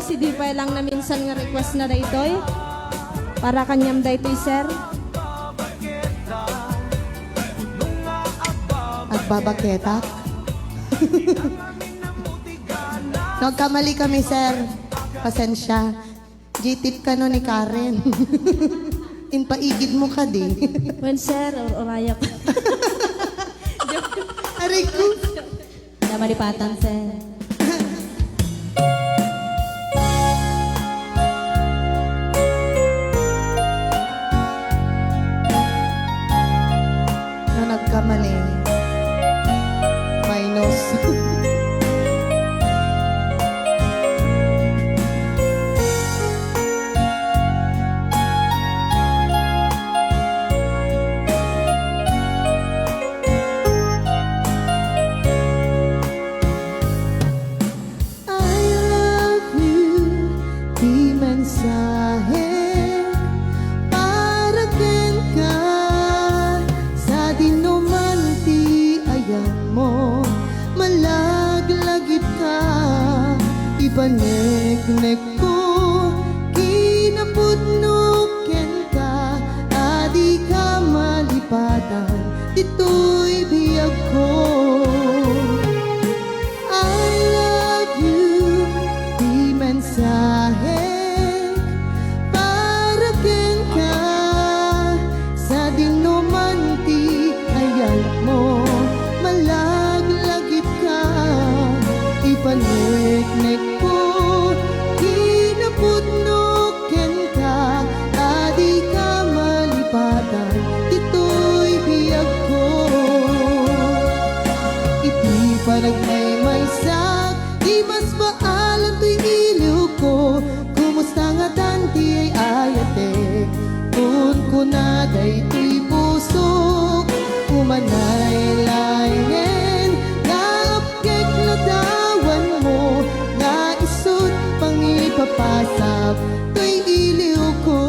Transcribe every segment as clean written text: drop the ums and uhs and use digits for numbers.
si Dipay lang na minsan nga request na daytoy. Para kanyam daytoy, sir. Agbabaketak. Nagkamali kami, sir. Pasensya. G-tip ka no ni Karen. Inpaigid mo ka din. When, sir, oraya ko. Aray ko. Namalipatan, sir. No, nagkamali. Minus. Mensahe para ken ka sa dinumanti ayan mo malaglagip ka ipanek-nek ko kinapudno ken ka adi ka malipatan dito'y biyag ko. I love you di mensahe panek-nek ko kinapudno ken ka adi ka malipatan dito'y biyag ko iti panagmaymaysak di mas maalam to'y iliw ko kumusta nga tanti ay ayate kun na dayto'y pusok umanay laingen naapkek na dawan mo na isut pangipapasap to'y iliw ko.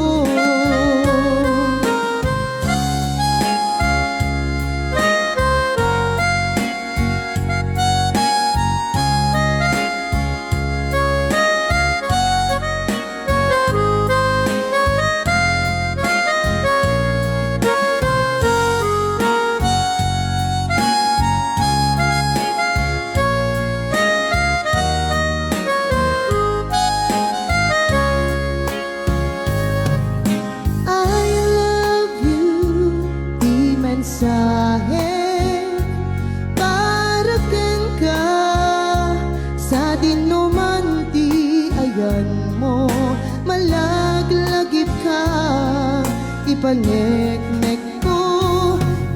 Mensahe para ken ka sa dinumanti ayan mo malaglagip ka ipanek-nek ko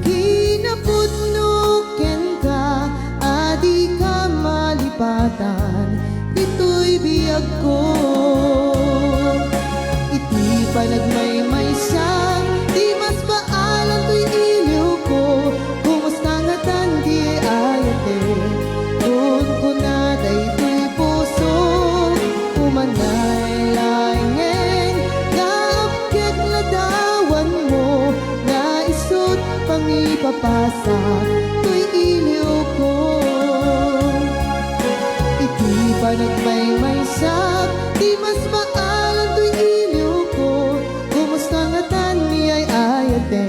kinapudno ken ka adi ka malipatan dito'y biyag ko iti panagmaymaysak di mas baalan to'y iliw ko kumusta nga tandi ayate kun na dayto'y puso umanay laingen kaapkek ladawan mo na isut pangipapasa to'y iliw ko iti panagmaymaysak di mas maalan to'y iliw ko kumusta nga tani ay ayate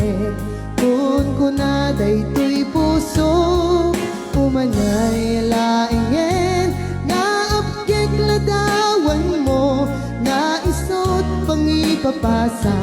kun na dayto'y puso umanay laingen naapkek ladawan mo na isut pangipapasa